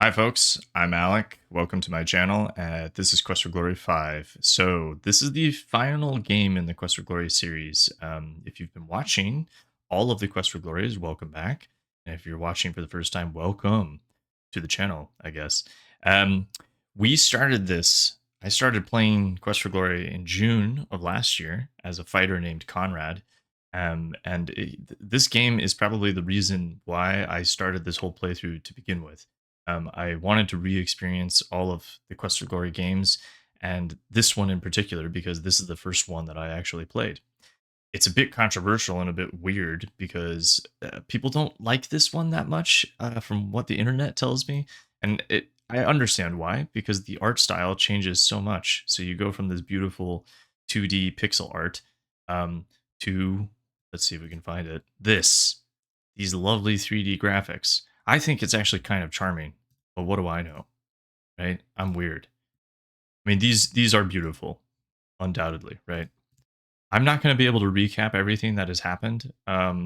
Hi folks, I'm Alec. Welcome to my channel. This is Quest for Glory 5. So this is the final game in the Quest for Glory series. If you've been watching all of the Quest for Glories, welcome back. And if you're watching for the first time, welcome to the channel, I guess. Um, we started this. I started playing Quest for Glory in June of last year as a fighter named Conrad. This game is probably the reason why I started this whole playthrough to begin with. I wanted to re-experience all of the Quest for Glory games, and this one in particular because this is the first one that I actually played. It's a bit controversial and a bit weird because people don't like this one that much, from what the internet tells me, and I understand why, because the art style changes so much. So you go from this beautiful 2D pixel art to, let's see if we can find it, these lovely 3D graphics. I think it's actually kind of charming, but what do I know, right? I'm weird. I mean, these are beautiful, undoubtedly, right? I'm not going to be able to recap everything that has happened. I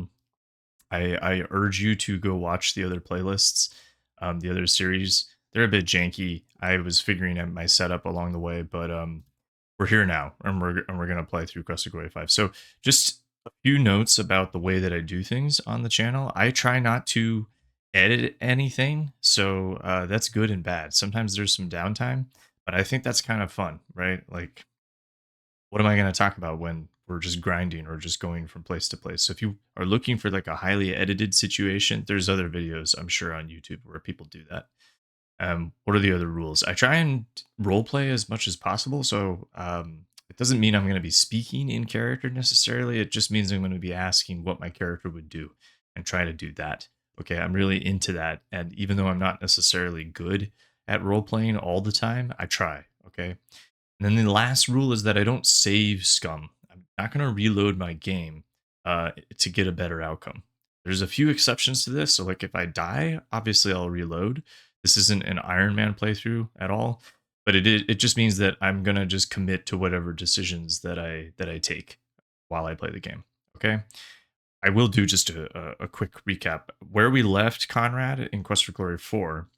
urge you to go watch the other playlists, the other series. They're a bit janky. I was figuring out my setup along the way, but we're here now, and we're gonna play through Quest of Glory 5. So just a few notes about the way that I do things on the channel. I try not to edit anything, so that's good and bad. Sometimes there's some downtime, but I think that's kind of fun, right? Like, what am I going to talk about when we're just grinding or just going from place to place? So if you are looking for like a highly edited situation, there's other videos I'm sure on YouTube where people do that. What are the other rules? I try and role play as much as possible. So it doesn't mean I'm going to be speaking in character necessarily. It just means I'm going to be asking what my character would do and try to do that. Okay, I'm really into that. And even though I'm not necessarily good at role playing all the time, I try. Okay. And then the last rule is that I don't save scum. I'm not going to reload my game to get a better outcome. There's a few exceptions to this. So, like if I die, obviously I'll reload. This isn't an Iron Man playthrough at all, but it just means that I'm gonna just commit to whatever decisions that I take while I play the game. Okay. I will do just a quick recap. Where we left Conrad in Quest for Glory 4,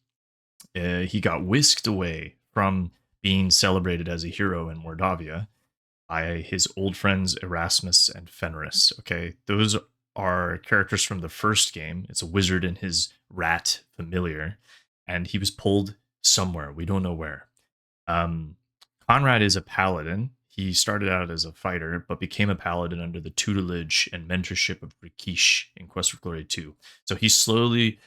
he got whisked away from being celebrated as a hero in Mordavia by his old friends Erasmus and Fenris. Okay, those are characters from the first game. It's a wizard and his rat familiar, and he was pulled somewhere. We don't know where. Um, Conrad is a paladin. He started out as a fighter, but became a paladin under the tutelage and mentorship of Rakeesh in Quest for Glory 2. So he's slowly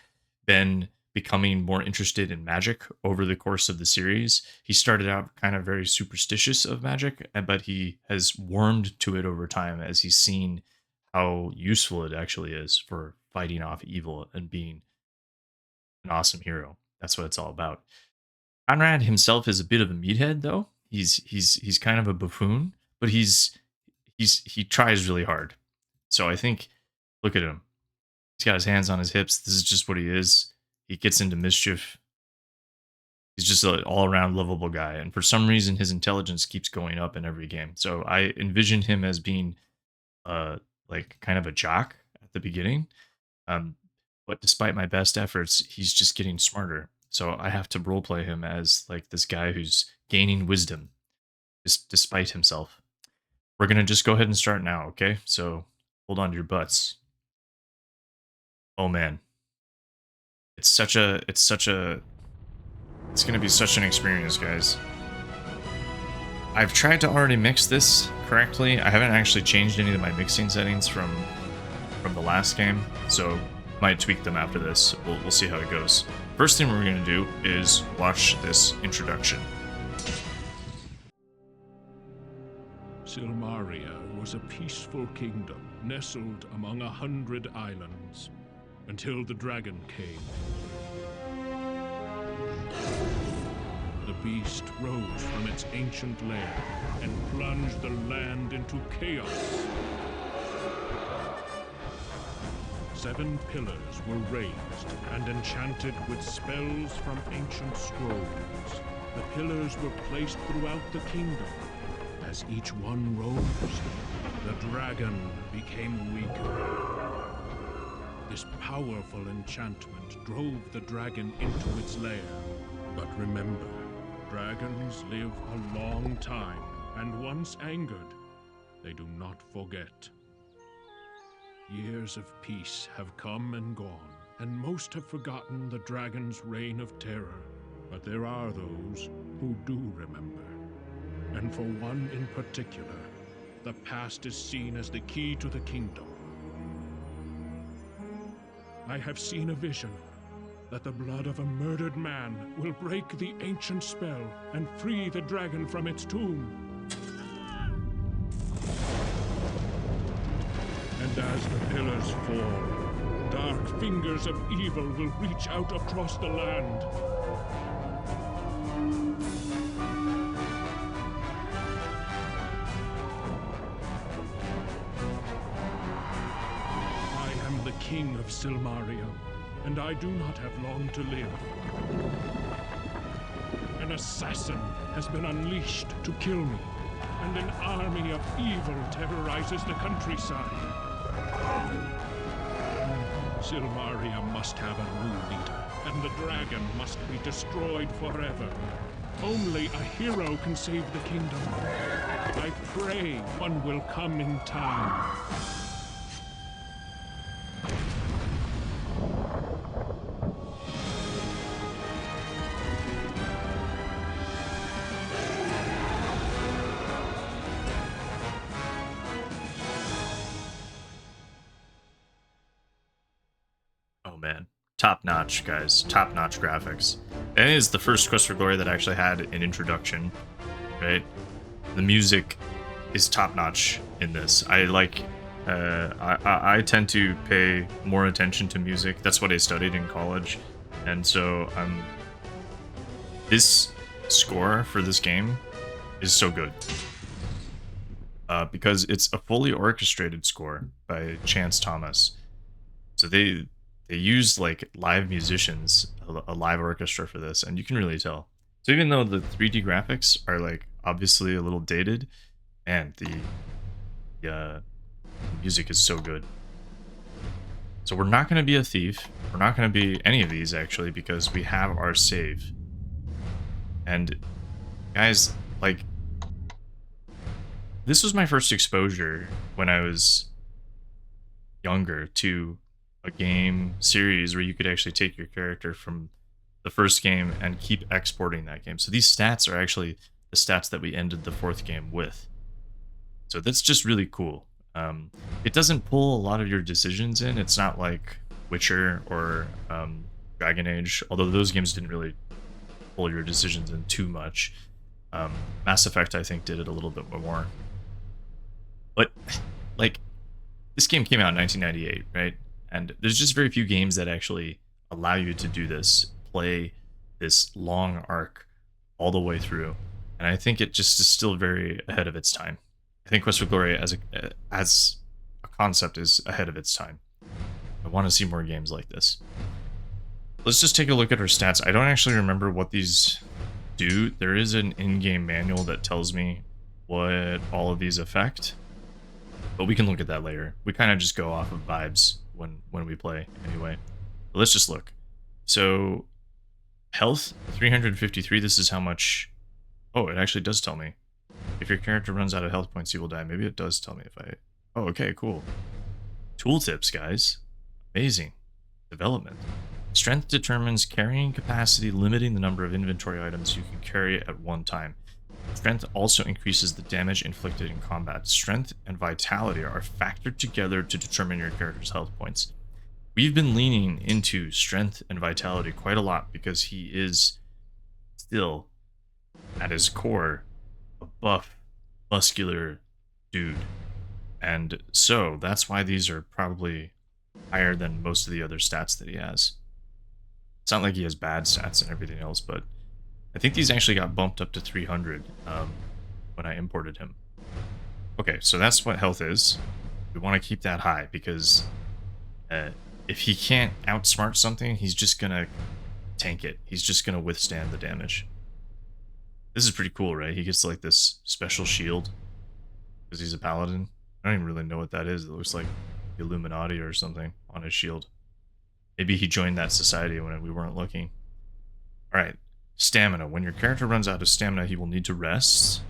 been becoming more interested in magic over the course of the series. He started out kind of very superstitious of magic, but he has warmed to it over time as he's seen how useful it actually is for fighting off evil and being an awesome hero. That's what it's all about. Conrad himself is a bit of a meathead, though. He's kind of a buffoon, but he tries really hard. So I think, look at him. He's got his hands on his hips. This is just what he is. He gets into mischief. He's just an all-around lovable guy, and for some reason, his intelligence keeps going up in every game. So I envision him as being, like kind of a jock at the beginning. Um, but despite my best efforts, he's just getting smarter. So I have to roleplay him as like this guy who's gaining wisdom, just despite himself. We're gonna just go ahead and start now, okay? So hold on to your butts. Oh man, it's gonna be such an experience, guys. I've tried to already mix this correctly. I haven't actually changed any of my mixing settings from the last game, so might tweak them after this. We'll see how it goes. First thing we're gonna do is watch this introduction. Silmaria was a peaceful kingdom nestled among 100 islands until the dragon came. The beast rose from its ancient lair and plunged the land into chaos. 7 pillars were raised and enchanted with spells from ancient scrolls. The pillars were placed throughout the kingdom. As each one rose, the dragon became weaker. This powerful enchantment drove the dragon into its lair. But remember, dragons live a long time, and once angered, they do not forget. Years of peace have come and gone, and most have forgotten the dragon's reign of terror. But there are those who do remember. And for one in particular, the past is seen as the key to the kingdom. I have seen a vision that the blood of a murdered man will break the ancient spell and free the dragon from its tomb. And as the pillars fall, dark fingers of evil will reach out across the land. I am the king of Silmaria, and I do not have long to live. An assassin has been unleashed to kill me, and an army of evil terrorizes the countryside. Silmaria must have a new leader, and the dragon must be destroyed forever. Only a hero can save the kingdom. I pray one will come in time. Oh man, top notch, guys, top notch graphics. And it is the first Quest for Glory that actually had an introduction, right? The music is top notch in this. I like, I tend to pay more attention to music. That's what I studied in college, and so this score for this game is so good. Because it's a fully orchestrated score by Chance Thomas. So they used like live musicians, a live orchestra for this, and you can really tell. So even though the 3D graphics are like obviously a little dated, and the music is so good. So we're not going to be a thief. We're not going to be any of these actually, because we have our save. And guys, like, this was my first exposure when I was younger to a game series where you could actually take your character from the first game and keep exporting that game. So these stats are actually the stats that we ended the fourth game with. So that's just really cool. It doesn't pull a lot of your decisions in. It's not like Witcher or Dragon Age, although those games didn't really pull your decisions in too much. Mass Effect, I think, did it a little bit more. But, like, this game came out in 1998, right? And there's just very few games that actually allow you to do this, play this long arc all the way through. And I think it just is still very ahead of its time. I think Quest for Glory as a concept is ahead of its time. I want to see more games like this. Let's just take a look at our stats. I don't actually remember what these do. There is an in-game manual that tells me what all of these affect, but we can look at that later. We kind of just go off of vibes when we play anyway. But let's just look. So health 353. This is how much. Oh, it actually does tell me. If your character runs out of health points, you will die. Maybe it does tell me if I... Oh, okay, cool. Tooltips, guys. Amazing. Development. Strength determines carrying capacity, limiting the number of inventory items you can carry at one time. Strength also increases the damage inflicted in combat. Strength and vitality are factored together to determine your character's health points. We've been leaning into strength and vitality quite a lot because he is still, at his core, a buff, muscular dude. And so that's why these are probably higher than most of the other stats that he has. It's not like he has bad stats and everything else, but I think these actually got bumped up to 300 when I imported him. Okay, so that's what health is. We want to keep that high because if he can't outsmart something, he's just going to tank it. He's just going to withstand the damage. This is pretty cool, right? He gets like this special shield because he's a paladin. I don't even really know what that is. It looks like the Illuminati or something on his shield. Maybe he joined that society when we weren't looking. All right. Stamina. When your character runs out of stamina, he will need to rest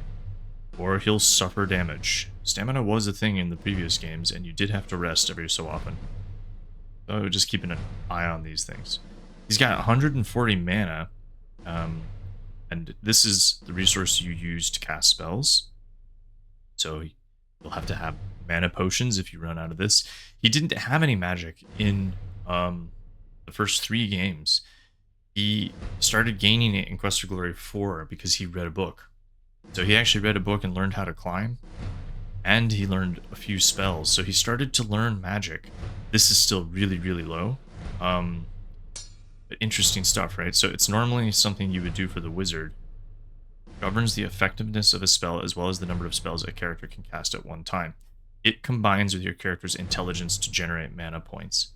or he'll suffer damage. Stamina was a thing in the previous games, and you did have to rest every so often. So just keeping an eye on these things. He's got 140 mana, and this is the resource you use to cast spells. So you'll have to have mana potions if you run out of this. He didn't have any magic in the first 3 games. He started gaining it in Quest for Glory 4 because he read a book. So he actually read a book and learned how to climb, and he learned a few spells. So he started to learn magic. This is still really, really low. But interesting stuff, right? So it's normally something you would do for the wizard. Governs the effectiveness of a spell as well as the number of spells a character can cast at one time. It combines with your character's intelligence to generate mana points.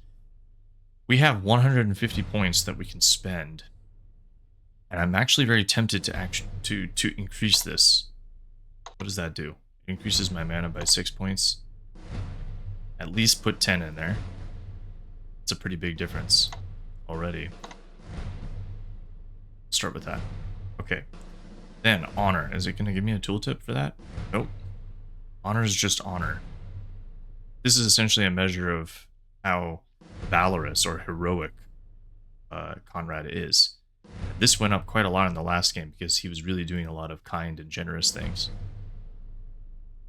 We have 150 points that we can spend. And I'm actually very tempted to increase this. What does that do? It increases my mana by 6 points. At least put 10 in there. It's a pretty big difference already. Start with that. Okay. Then, honor. Is it going to give me a tooltip for that? Nope. Honor is just honor. This is essentially a measure of how valorous or heroic Conrad is. This went up quite a lot in the last game because he was really doing a lot of kind and generous things.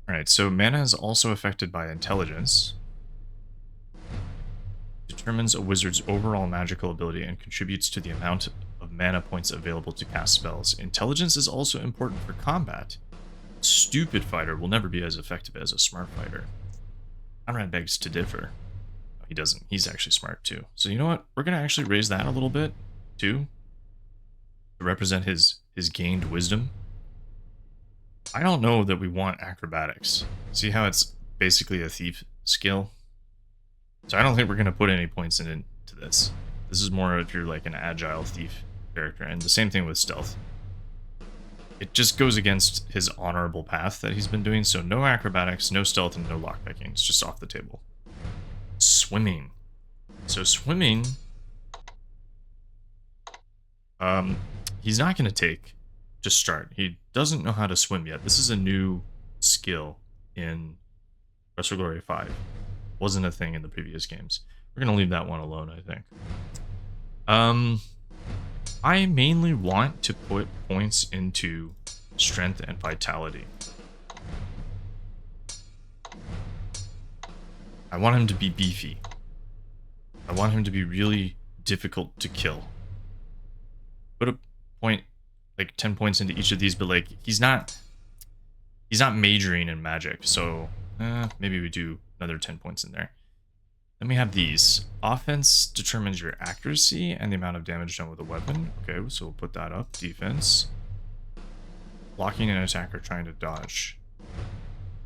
Alright, so mana is also affected by intelligence. Determines a wizard's overall magical ability and contributes to the amount of mana points available to cast spells. Intelligence is also important for combat. A stupid fighter will never be as effective as a smart fighter. Conrad begs to differ. No, he doesn't. He's actually smart too. So you know what? We're going to actually raise that a little bit too, to represent his gained wisdom. I don't know that we want acrobatics. See how it's basically a thief skill? So I don't think we're going to put any points into this. This is more if you're like an agile thief character, and the same thing with stealth. It just goes against his honorable path that he's been doing, so no acrobatics, no stealth, and no lockpicking. It's just off the table. Swimming. So swimming... he's not going to take to start. He doesn't know how to swim yet. This is a new skill in Quest for Glory 5. Wasn't a thing in the previous games. We're going to leave that one alone, I think. I mainly want to put points into strength and vitality. I want him to be beefy. I want him to be really difficult to kill. Put a point, like 10 points into each of these, but like he's not majoring in magic, so maybe we do another 10 points in there. Then we have these. Offense determines your accuracy and the amount of damage done with a weapon. Okay, so we'll put that up. Defense. Blocking an attacker trying to dodge.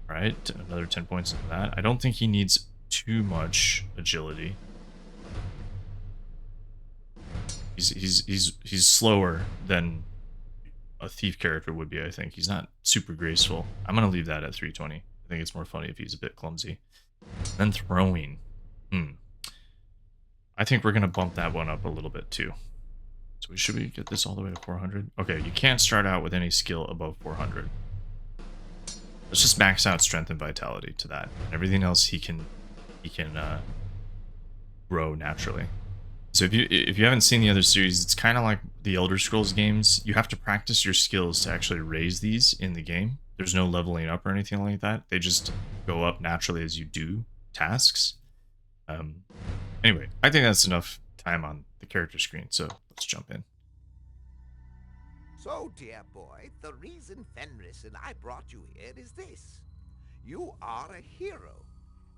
Alright, another 10 points into that. I don't think he needs too much agility. He's slower than a thief character would be, I think. He's not super graceful. I'm going to leave that at 320. I think it's more funny if he's a bit clumsy. Then throwing. I think we're going to bump that one up a little bit too. So should we get this all the way to 400? Okay, you can't start out with any skill above 400. Let's just max out strength and vitality to that. And everything else he can grow naturally. So if you haven't seen the other series, it's kind of like the Elder Scrolls games. You have to practice your skills to actually raise these in the game. There's no leveling up or anything like that. They just go up naturally as you do tasks. Anyway, I think that's enough time on the character screen, so let's jump in. So, dear boy, the reason Fenris and I brought you here is this. You are a hero.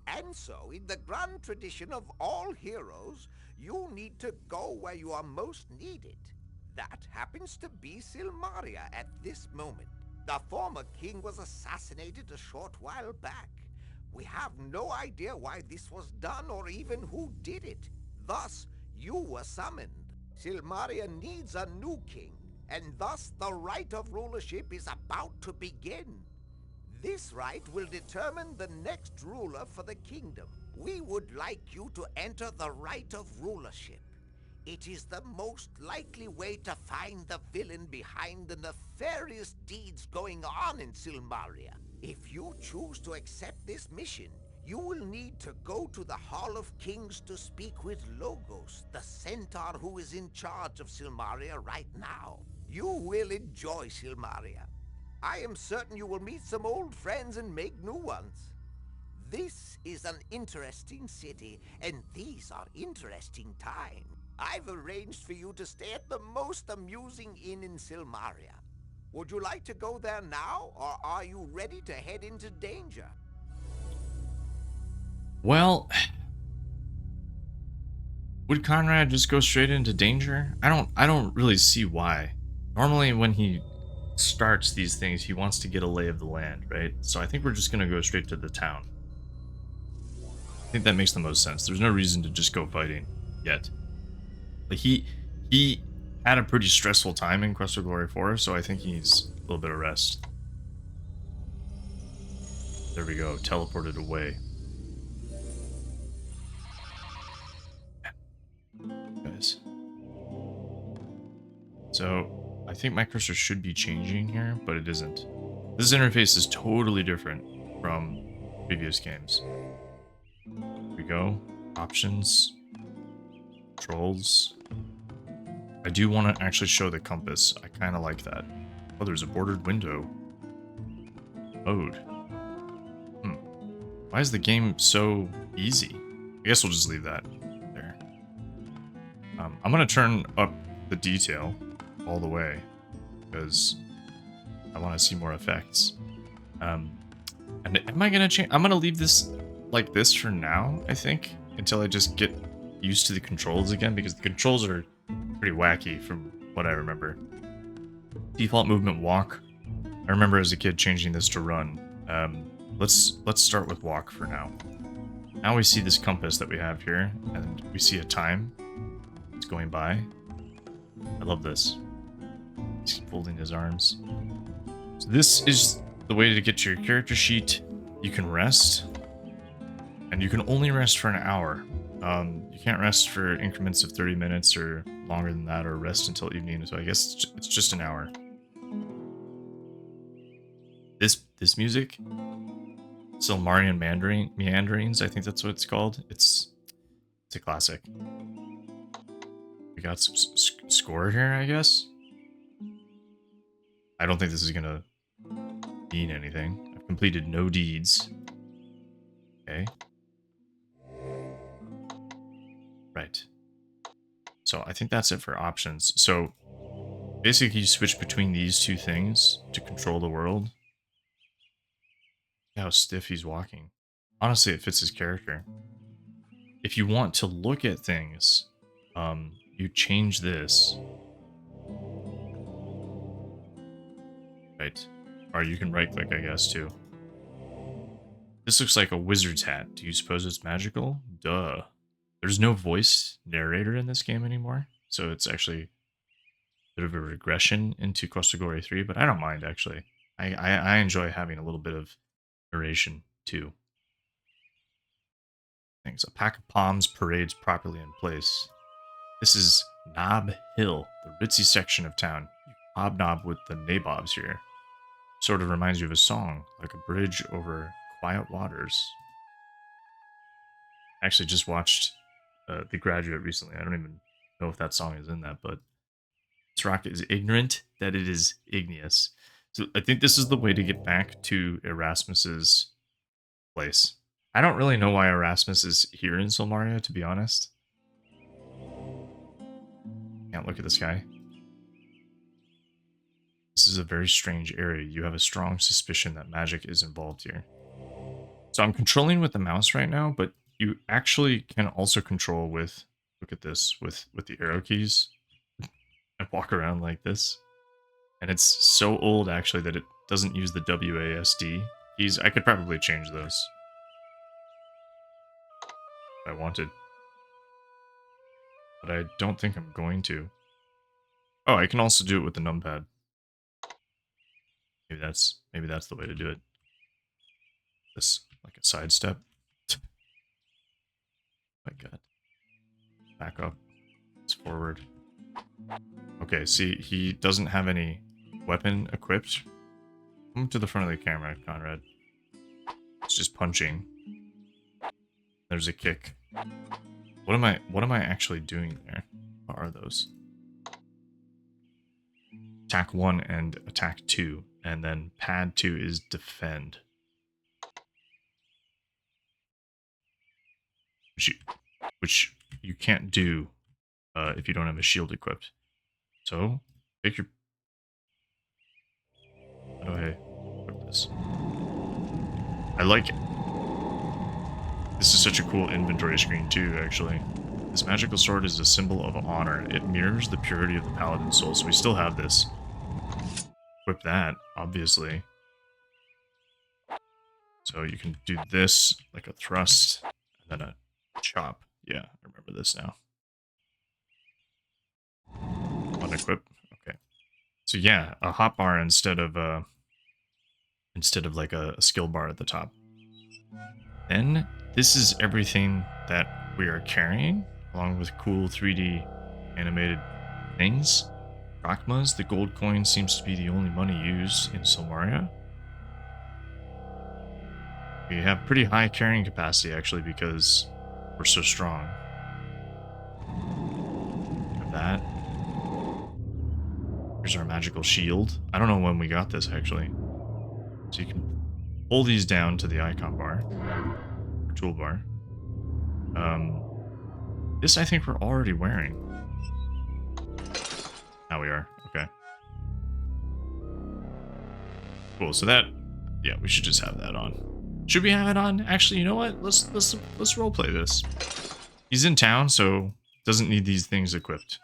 And so, in the grand tradition of all heroes, you need to go where you are most needed. That happens to be Silmaria at this moment. The former king was assassinated a short while back. We have no idea why this was done or even who did it. Thus, you were summoned. Silmaria needs a new king, and thus the rite of rulership is about to begin. This rite will determine the next ruler for the kingdom. We would like you to enter the Rite of Rulership. It is the most likely way to find the villain behind the nefarious deeds going on in Silmaria. If you choose to accept this mission, you will need to go to the Hall of Kings to speak with Logos, the centaur who is in charge of Silmaria right now. You will enjoy Silmaria. I am certain you will meet some old friends and make new ones. This is an interesting city, and these are interesting times. I've arranged for you to stay at the most amusing inn in Silmaria. Would you like to go there now, or are you ready to head into danger? Well, would Conrad just go straight into danger? I don't really see why. Normally when he starts these things, he wants to get a lay of the land, right? So I think we're just gonna go straight to the town. I think that makes the most sense. There's no reason to just go fighting yet. But he had a pretty stressful time in Quest of Glory 4, so I think he needs a little bit of rest. There we go, teleported away. Guys. So I think my cursor should be changing here, but it isn't. This interface is totally different from previous games. Here we go. Options. Controls. I do want to actually show the compass. I kind of like that. Oh, there's a bordered window. Mode. Why is the game so easy? I guess we'll just leave that there. I'm going to turn up the detail all the way because I want to see more effects. And am I going to change? I'm going to leave this like this for now, I think, until I just get used to the controls again, because the controls are pretty wacky from what I remember. Default movement walk. I remember as a kid changing this to run. Let's start with walk for now. Now we see this compass that we have here, and we see a time. It's going by. I love this. He's folding his arms. So this is the way to get to your character sheet. You can rest, and you can only rest for an hour. You can't rest for increments of 30 minutes or longer than that, or rest until evening. So I guess it's just an hour. This music, Silmarian Meanderings, I think that's what it's called. It's a classic. We got some score here, I guess. I don't think this is gonna mean anything. I've completed no deeds. Okay. Right. So I think that's it for options. So basically you switch between these two things to control the world. Look how stiff he's walking. Honestly, it fits his character. If you want to look at things, you change this. Right. Or you can right click, I guess, too. This looks like a wizard's hat. Do you suppose it's magical? Duh. There's no voice narrator in this game anymore, so it's actually a bit of a regression into Quest of Glory 3, but I don't mind, actually. I enjoy having a little bit of narration, too. Things. A pack of palms parades properly in place. This is Nob Hill, the ritzy section of town. You hobnob with the nabobs here. Sort of reminds you of a song, like a bridge over quiet waters. I actually just watched The Graduate recently. I don't even know if that song is in that, but this rock is ignorant that it is igneous. So I think this is the way to get back to Erasmus's place. I don't really know why Erasmus is here in Silmaria, to be honest. Can't look at this guy. This is a very strange area. You have a strong suspicion that magic is involved here. So I'm controlling with the mouse right now, but you actually can also control with, look at this, with the arrow keys. I walk around like this. And it's so old, actually, that it doesn't use the WASD keys. I could probably change those if I wanted. But I don't think I'm going to. Oh, I can also do it with the numpad. Maybe that's the way to do it. This, like a sidestep. my god. Back up. It's forward. Okay, see, he doesn't have any weapon equipped. Come to the front of the camera, Conrad. It's just punching. There's a kick. What am I actually doing there? What are those? Attack 1 and attack 2, and then pad 2 is defend. Which you can't do if you don't have a shield equipped. So, pick your... How do I equip this? I like it. This is such a cool inventory screen too, actually. This magical sword is a symbol of honor. It mirrors the purity of the Paladin soul, so we still have this. Equip that, obviously. So you can do this, like a thrust, and then a chop. Yeah, I remember this now. Unequip. Okay. So yeah, a hotbar instead of like a skill bar at the top. Then this is everything that we are carrying, along with cool 3D animated things. Drachmas, the gold coin, seems to be the only money used in Silmaria. We have pretty high carrying capacity, actually, because we're so strong. Have that. Here's our magical shield. I don't know when we got this, actually. So you can pull these down to the icon bar, or toolbar. This I think we're already wearing. Now we are. Okay. Cool. So that, yeah, we should just have that on. Should we have it on? Actually, you know what? Let's roleplay this. He's in town, so doesn't need these things equipped.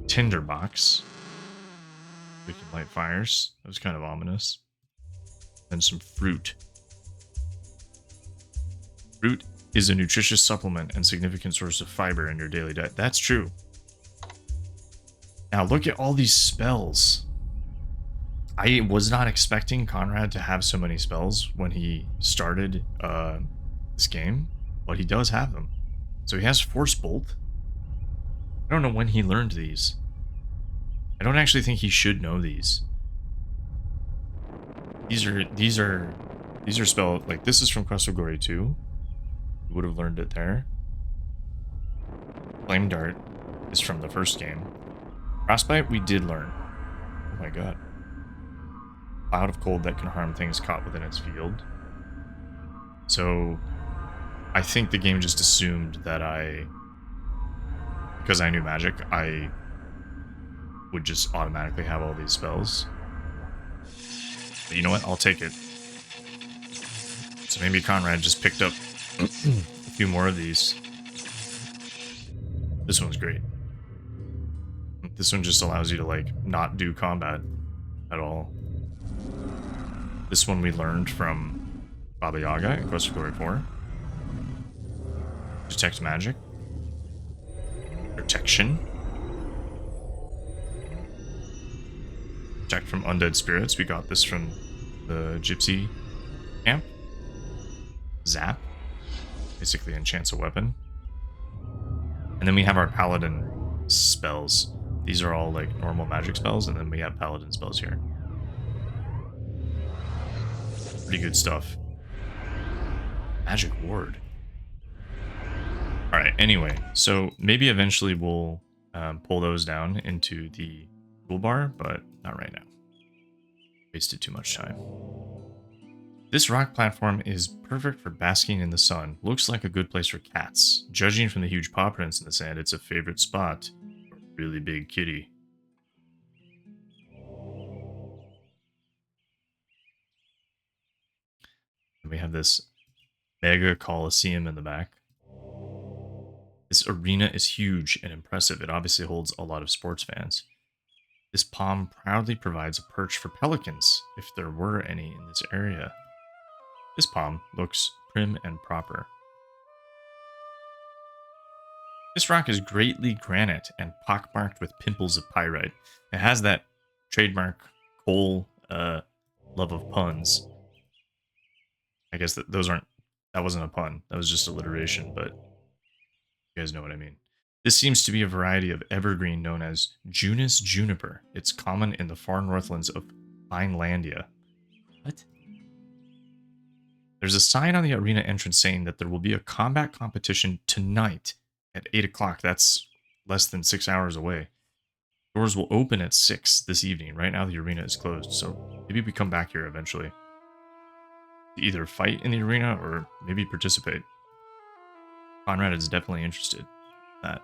Tinderbox. We can light fires. That was kind of ominous. And some fruit. Fruit is a nutritious supplement and significant source of fiber in your daily diet. That's true. Now look at all these spells. I was not expecting Conrad to have so many spells when he started this game, but he does have them. So he has Force Bolt. I don't know when he learned these. I don't actually think he should know these. These are spell, like, this is from Quest of Glory 2. You would have learned it there. Flame Dart is from the first game. Frostbite we did learn. Oh my god. Cloud of cold that can harm things caught within its field. So I think the game just assumed that because I knew magic, I would just automatically have all these spells. But you know what? I'll take it. So maybe Conrad just picked up a few more of these. This one's great. This one just allows you to, like, not do combat at all. This one we learned from Baba Yaga in Quest of Glory 4. Detect magic. Protection. Protect from undead spirits. We got this from the gypsy camp. Zap. Basically enchants a weapon. And then we have our paladin spells. These are all like normal magic spells, and then we have paladin spells here. Pretty good stuff. Magic ward. Alright, anyway, so maybe eventually we'll pull those down into the toolbar, but not right now. Wasted too much time. This rock platform is perfect for basking in the sun. Looks like a good place for cats. Judging from the huge paw prints in the sand, it's a favorite spot for a really big kitty. And we have this mega coliseum in the back. This arena is huge and impressive. It obviously holds a lot of sports fans. This palm proudly provides a perch for pelicans, if there were any in this area. This palm looks prim and proper. This rock is greatly granite and pockmarked with pimples of pyrite. It has that trademark Cole love of puns. I guess that wasn't a pun. That was just alliteration, but You guys know what I mean. This seems to be a variety of evergreen known as Junus juniper. It's common in the far northlands of Finelandia. What? There's a sign on the arena entrance saying that there will be a combat competition tonight at 8 o'clock. That's less than 6 hours away. Doors will open at 6 this evening. Right now the arena is closed, so maybe we come back here eventually to either fight in the arena or maybe participate. Conrad is definitely interested in that.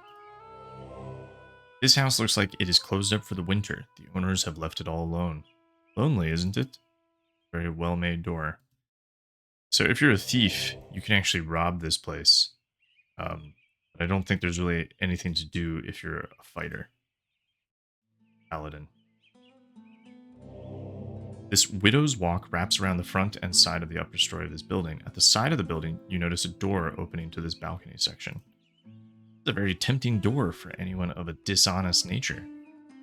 This house looks like it is closed up for the winter. The owners have left it all alone. Lonely, isn't it? Very well-made door. So if you're a thief, you can actually rob this place. But I don't think there's really anything to do if you're a fighter. Paladin. This Widow's Walk wraps around the front and side of the upper story of this building. At the side of the building, you notice a door opening to this balcony section. It's a very tempting door for anyone of a dishonest nature.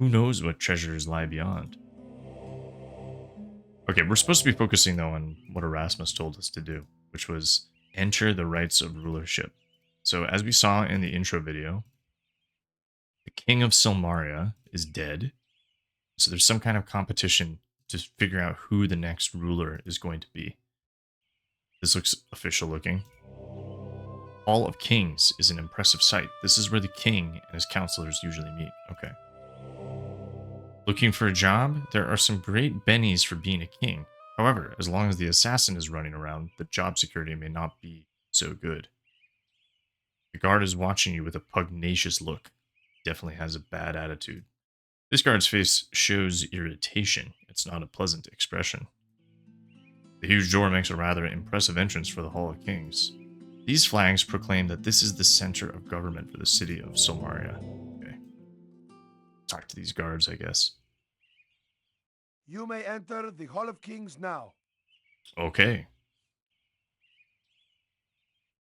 Who knows what treasures lie beyond? Okay, we're supposed to be focusing, though, on what Erasmus told us to do, which was enter the Rites of Rulership. So, as we saw in the intro video, the King of Silmaria is dead. So there's some kind of competition to figure out who the next ruler is going to be. This looks official looking. Hall of Kings is an impressive sight. This is where the king and his counselors usually meet. Okay. Looking for a job? There are some great bennies for being a king. However, as long as the assassin is running around, the job security may not be so good. The guard is watching you with a pugnacious look. Definitely has a bad attitude. This guard's face shows irritation. It's not a pleasant expression. The huge door makes a rather impressive entrance for the Hall of Kings. These flags proclaim that this is the center of government for the city of Silmaria. Okay. Talk to these guards, I guess. You may enter the Hall of Kings now. Okay.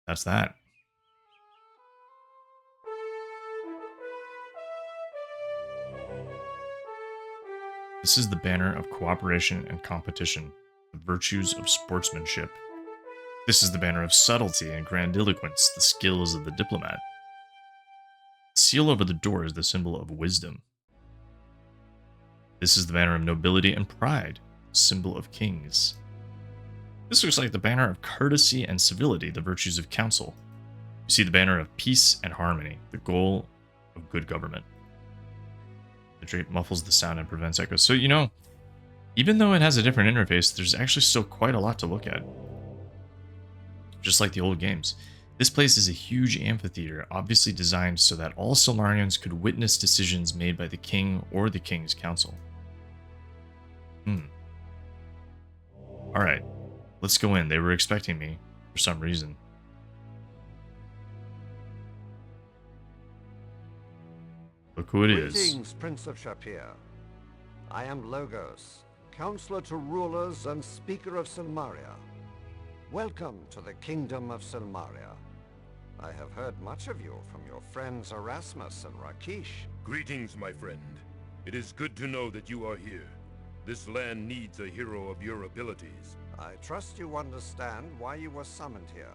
That's that. This is the banner of cooperation and competition, the virtues of sportsmanship. This is the banner of subtlety and grandiloquence, the skills of the diplomat. The seal over the door is the symbol of wisdom. This is the banner of nobility and pride, symbol of kings. This looks like the banner of courtesy and civility, the virtues of counsel. You see the banner of peace and harmony, the goal of good government. The drape muffles the sound and prevents echoes. So, you know, even though it has a different interface, there's actually still quite a lot to look at. Just like the old games. This place is a huge amphitheater, obviously designed so that all Silmarians could witness decisions made by the king or the king's council. Alright, let's go in. They were expecting me for some reason. Look who it is. Greetings, Prince of Shapir. I am Logos, Counselor to Rulers and Speaker of Silmaria. Welcome to the Kingdom of Silmaria. I have heard much of you from your friends Erasmus and Rakeesh. Greetings, my friend. It is good to know that you are here. This land needs a hero of your abilities. I trust you understand why you were summoned here.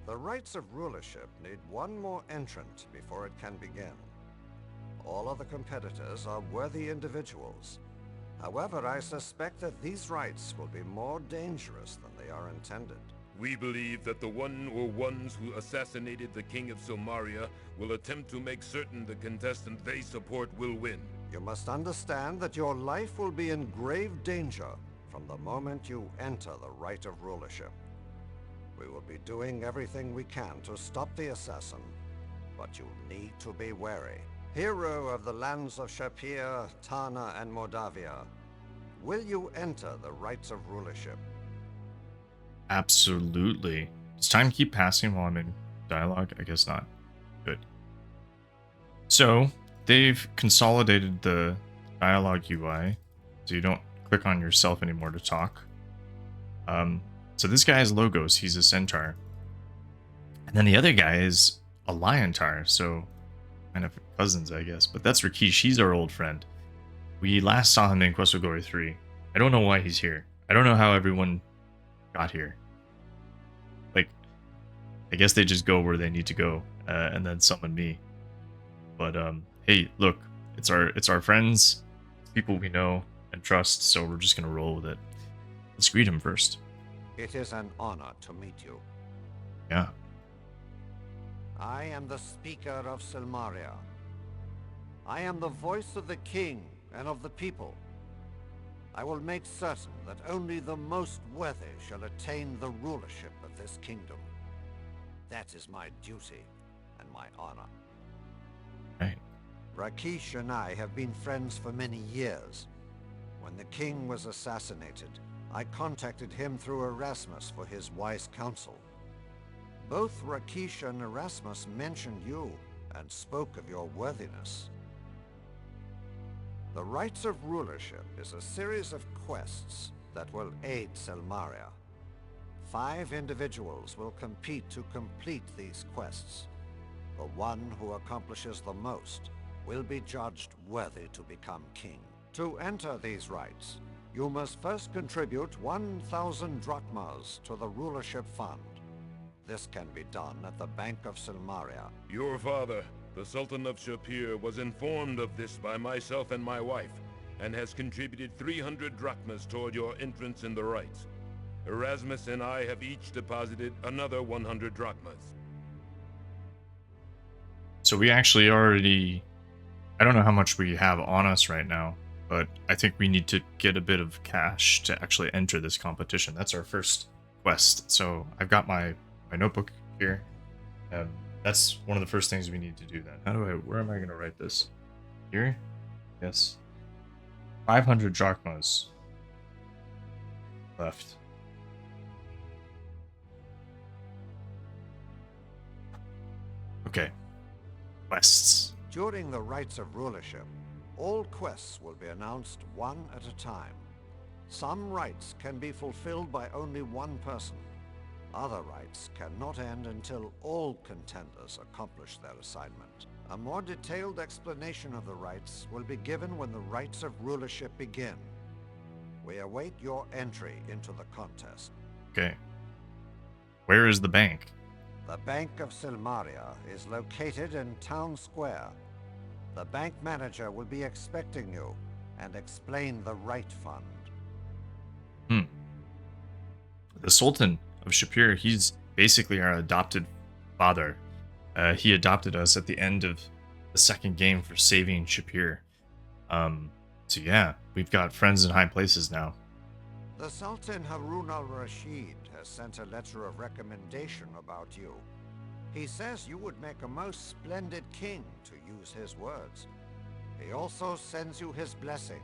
The Rites of Rulership need one more entrant before it can begin. All other competitors are worthy individuals. However, I suspect that these rites will be more dangerous than they are intended. We believe that the one or ones who assassinated the King of Silmaria will attempt to make certain the contestant they support will win. You must understand that your life will be in grave danger from the moment you enter the Rite of Rulership. We will be doing everything we can to stop the assassin, but you need to be wary. Hero of the lands of Shapir, Tana, and Mordavia, will you enter the Rites of Rulership? Absolutely. Does time keep passing while I'm in dialogue? I guess not. Good. So, they've consolidated the dialogue UI, so you don't click on yourself anymore to talk. So this guy is Logos, he's a centaur. And then the other guy is a liontar, so kind of cousins, I guess. But that's Rakeesh, he's our old friend. We last saw him in Quest of Glory 3. I don't know why he's here. I don't know how everyone got here. Like, I guess they just go where they need to go and then summon me. But hey, look, it's our friends, people we know and trust, so we're just gonna roll with it. Let's greet him first. It is an honor to meet you. Yeah. I am the Speaker of Silmaria. I am the voice of the king and of the people. I will make certain that only the most worthy shall attain the rulership of this kingdom. That is my duty and my honor. Right. Rakeesh and I have been friends for many years. When the king was assassinated, I contacted him through Erasmus for his wise counsel. Both Rakeesh and Erasmus mentioned you and spoke of your worthiness. The Rites of Rulership is a series of quests that will aid Silmaria. 5 individuals will compete to complete these quests. The one who accomplishes the most will be judged worthy to become king. To enter these rites, you must first contribute 1,000 drachmas to the rulership fund. This can be done at the Bank of Silmaria. Your father, the Sultan of Shapir, was informed of this by myself and my wife, and has contributed 300 drachmas toward your entrance in the rites. Erasmus and I have each deposited another 100 drachmas. So we actually already, I don't know how much we have on us right now, but I think we need to get a bit of cash to actually enter this competition. That's our first quest. So I've got my notebook here. That's one of the first things we need to do then. Where am I going to write this? Here? Yes. 500 drachmas left. Okay. Quests. During the Rites of Rulership, all quests will be announced one at a time. Some rites can be fulfilled by only one person. Other rites cannot end until all contenders accomplish their assignment. A more detailed explanation of the rites will be given when the Rites of Rulership begin. We await your entry into the contest. Okay. Where is the bank? The Bank of Silmaria is located in Town Square. The bank manager will be expecting you and explain the right fund. The Sultan of Shapir, he's basically our adopted father. He adopted us at the end of the second game for saving Shapir. So yeah, we've got friends in high places now. The Sultan Harun al-Rashid has sent a letter of recommendation about you. He says you would make a most splendid king, to use his words. He also sends you his blessing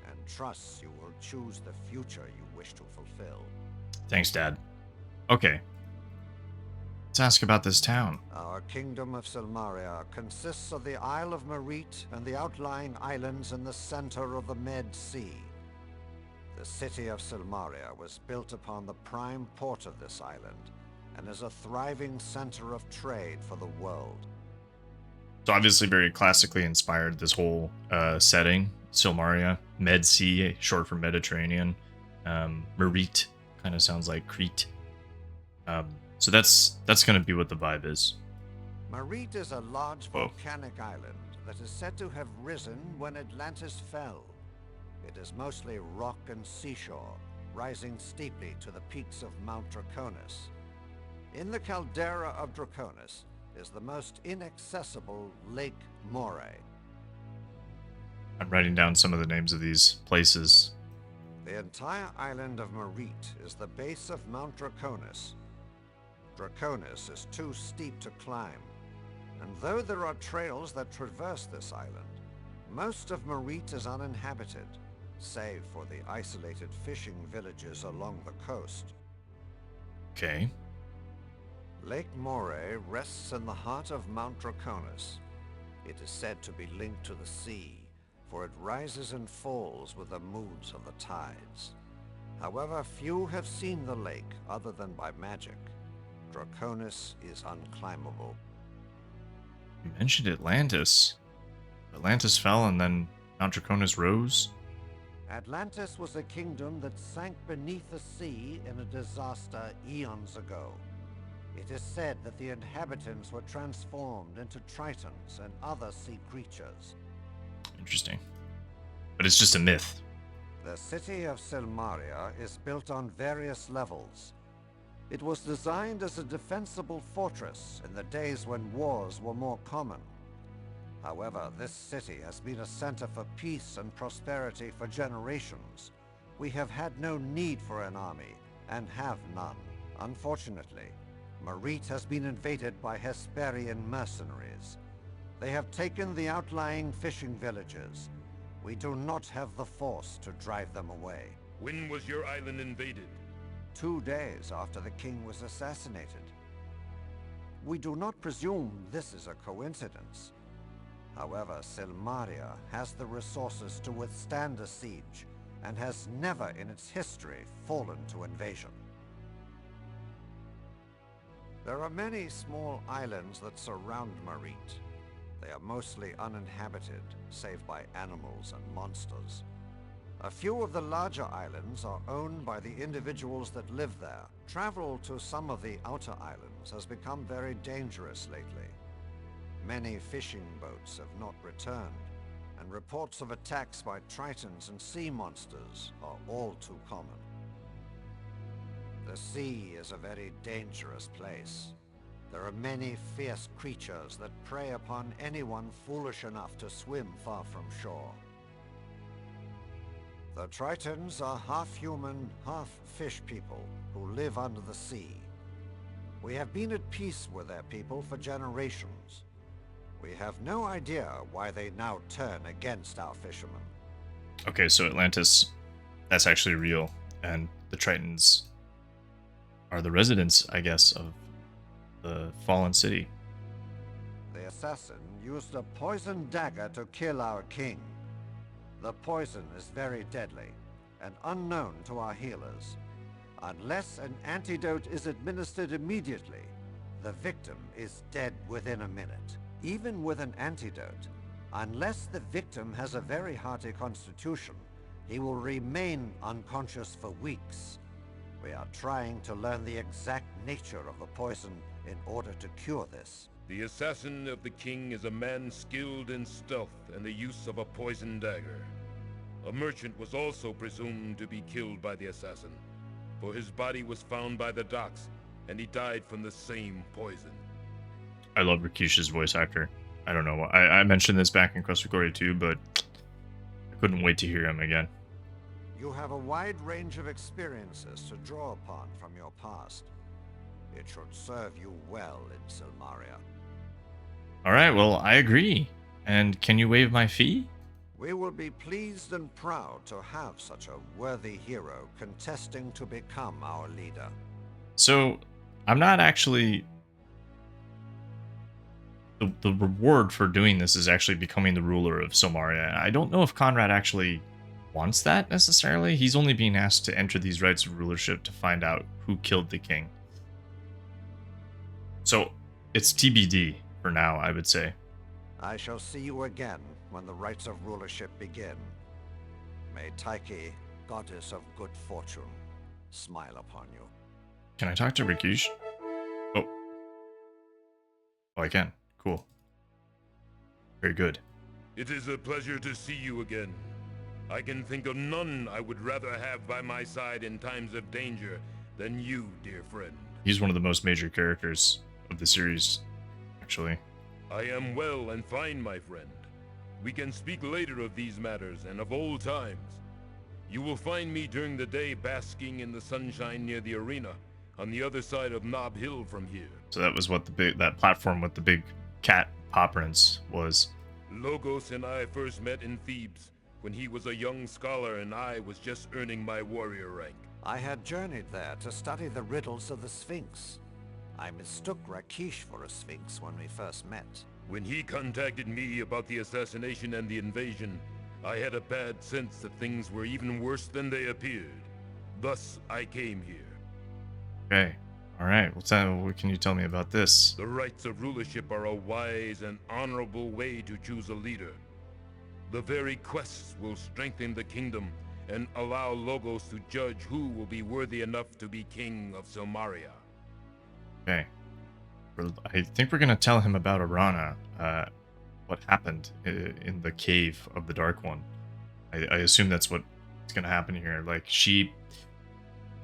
and trusts you will choose the future you wish to fulfill. Thanks, Dad. Okay. Let's ask about this town. Our kingdom of Silmaria consists of the Isle of Merit and the outlying islands in the center of the Med Sea. The city of Silmaria was built upon the prime port of this island and is a thriving center of trade for the world. It's obviously very classically inspired, this whole setting. Silmaria, Med Sea, short for Mediterranean. Merit kind of sounds like Crete. So that's going to be what the vibe is. Merit is a large volcanic island that is said to have risen when Atlantis fell. It is mostly rock and seashore, rising steeply to the peaks of Mount Draconis. In the caldera of Draconis is the most inaccessible Lake Moray. I'm writing down some of the names of these places. The entire island of Merit is the base of Mount Draconis. Draconis is too steep to climb, and though there are trails that traverse this island, most of Merit is uninhabited, save for the isolated fishing villages along the coast. Okay. Lake Moray rests in the heart of Mount Draconis. It is said to be linked to the sea, for it rises and falls with the moods of the tides. However, few have seen the lake other than by magic. Draconis is unclimbable. You mentioned Atlantis. Atlantis fell and then Mount Draconis rose? Atlantis was a kingdom that sank beneath the sea in a disaster eons ago. It is said that the inhabitants were transformed into tritons and other sea creatures. Interesting. But it's just a myth. The city of Silmaria is built on various levels. It was designed as a defensible fortress in the days when wars were more common. However, this city has been a center for peace and prosperity for generations. We have had no need for an army, and have none. Unfortunately, Marite has been invaded by Hesperian mercenaries. They have taken the outlying fishing villages. We do not have the force to drive them away. When was your island invaded? 2 days after the king was assassinated. We do not presume this is a coincidence. However, Silmaria has the resources to withstand a siege, and has never in its history fallen to invasion. There are many small islands that surround Marite. They are mostly uninhabited, save by animals and monsters. A few of the larger islands are owned by the individuals that live there. Travel to some of the outer islands has become very dangerous lately. Many fishing boats have not returned, and reports of attacks by tritons and sea monsters are all too common. The sea is a very dangerous place. There are many fierce creatures that prey upon anyone foolish enough to swim far from shore. The Tritons are half-human, half-fish people who live under the sea. We have been at peace with their people for generations. We have no idea why they now turn against our fishermen. Okay, so Atlantis, that's actually real, and the Tritons are the residents, I guess, of the fallen city. The assassin used a poison dagger to kill our king. The poison is very deadly and unknown to our healers. Unless an antidote is administered immediately, the victim is dead within a minute. Even with an antidote, unless the victim has a very hearty constitution, he will remain unconscious for weeks. We are trying to learn the exact nature of the poison in order to cure this. The assassin of the king is a man skilled in stealth and the use of a poison dagger. A merchant was also presumed to be killed by the assassin, for his body was found by the docks, and he died from the same poison. I love Rakeesh's voice actor. I don't know. I mentioned this back in Quest for Glory 2, but I couldn't wait to hear him again. You have a wide range of experiences to draw upon from your past. It should serve you well in Silmaria. All right, well, I agree. And can you waive my fee? We will be pleased and proud to have such a worthy hero contesting to become our leader. So, I'm not actually... The reward for doing this is actually becoming the ruler of Silmaria. I don't know if Conrad actually wants that necessarily. He's only being asked to enter these rites of rulership to find out who killed the king. So, it's TBD for now, I would say. I shall see you again when the rites of rulership begin. May Tyche, goddess of good fortune, smile upon you. Can I talk to Rakeesh? Oh, I can. Cool. Very good. It is a pleasure to see you again. I can think of none I would rather have by my side in times of danger than you, dear friend. He's one of the most major characters of the series, actually. I am well and fine, my friend. We can speak later of these matters and of old times. You will find me during the day basking in the sunshine near the arena, on the other side of Nob Hill from here. So that was what that platform with the big cat paw prints was. Logos and I first met in Thebes, when he was a young scholar and I was just earning my warrior rank. I had journeyed there to study the riddles of the Sphinx. I mistook Rakeesh for a Sphinx when we first met. When he contacted me about the assassination and the invasion, I had a bad sense that things were even worse than they appeared. Thus, I came here. Okay. All right. What can you tell me about this? The rites of rulership are a wise and honorable way to choose a leader. The very quests will strengthen the kingdom and allow Logos to judge who will be worthy enough to be king of Silmaria. Okay. I think we're gonna tell him about Arana, what happened in the cave of the Dark One. I assume that's what's gonna happen here. Like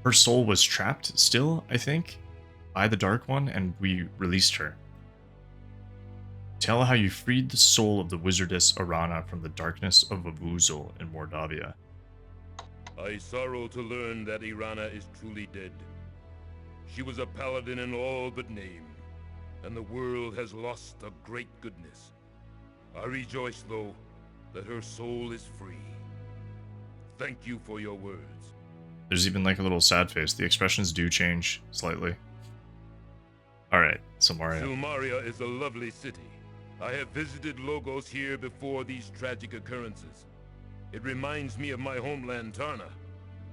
her soul was trapped still, I think, by the Dark One, and we released her. Tell how you freed the soul of the wizardess Arana from the darkness of Avuzul in Mordavia. I sorrow to learn that Irana is truly dead. She was a paladin in all but name, and the world has lost a great goodness. I rejoice, though, that her soul is free. Thank you for your words. There's even like a little sad face. The expressions do change slightly. Alright, Silmaria. Silmaria is a lovely city. I have visited Logos here before these tragic occurrences. It reminds me of my homeland, Tarna.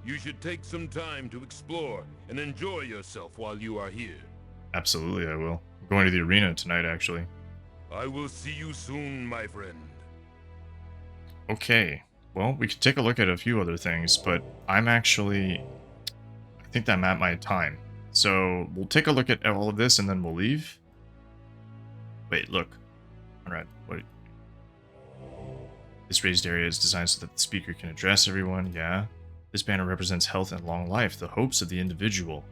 You should take some time to explore and enjoy yourself while you are here. Absolutely, I will. I'm going to the arena tonight, actually. I will see you soon, my friend. Okay, well, we could take a look at a few other things, but I think I'm at my time. So we'll take a look at all of this and then we'll leave. Wait, look. Conrad, what? This raised area is designed so that the speaker can address everyone, yeah. This banner represents health and long life, the hopes of the individual.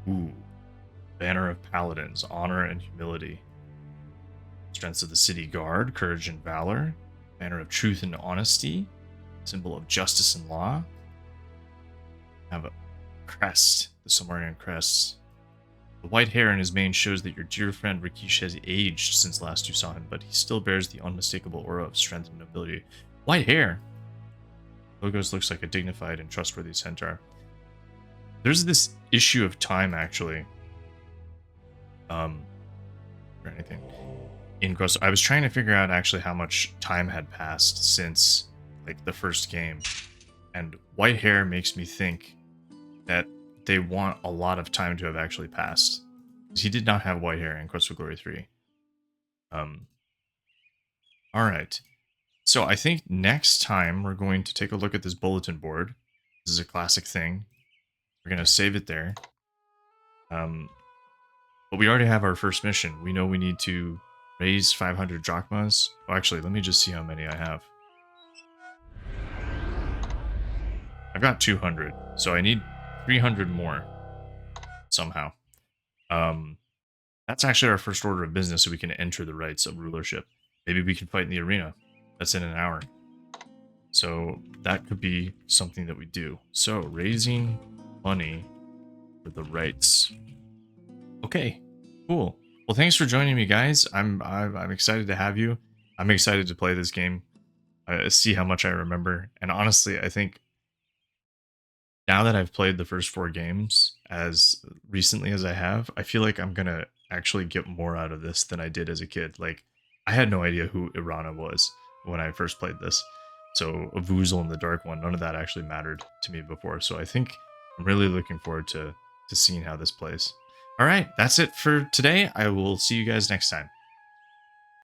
Ooh. Banner of Paladins, honor and humility. Strengths of the city guard, courage and valor. Banner of truth and honesty. Symbol of justice and law. Have a crest, the Silmarian crest. The white hair in his mane shows that your dear friend Rakeesh has aged since last you saw him, but he still bears the unmistakable aura of strength and nobility. White hair! Logos looks like a dignified and trustworthy centaur. There's this issue of time, actually. Or anything. In Gross, I was trying to figure out actually how much time had passed since, like, the first game. And white hair makes me think that they want a lot of time to have actually passed. He did not have white hair in Quest for Glory 3. Alright. So I think next time we're going to take a look at this bulletin board. This is a classic thing. We're going to save it there. But we already have our first mission. We know we need to raise 500 drachmas. Oh, actually, let me just see how many I have. I've got 200, so I need 300 more somehow. That's actually our first order of business, so we can enter the Rites of Rulership. Maybe we can fight in the arena. That's in an hour. So that could be something that we do. So raising money for the rites. Okay, cool. Well, thanks for joining me, guys. I'm excited to have you. I'm excited to play this game. See how much I remember. And honestly, I think now that I've played the first 4 games as recently as I have, I feel like I'm gonna actually get more out of this than I did as a kid. Like, I had no idea who Irana was when I first played this. So Avuzul and the Dark One, none of that actually mattered to me before. So I think I'm really looking forward to seeing how this plays. All right, that's it for today. I will see you guys next time.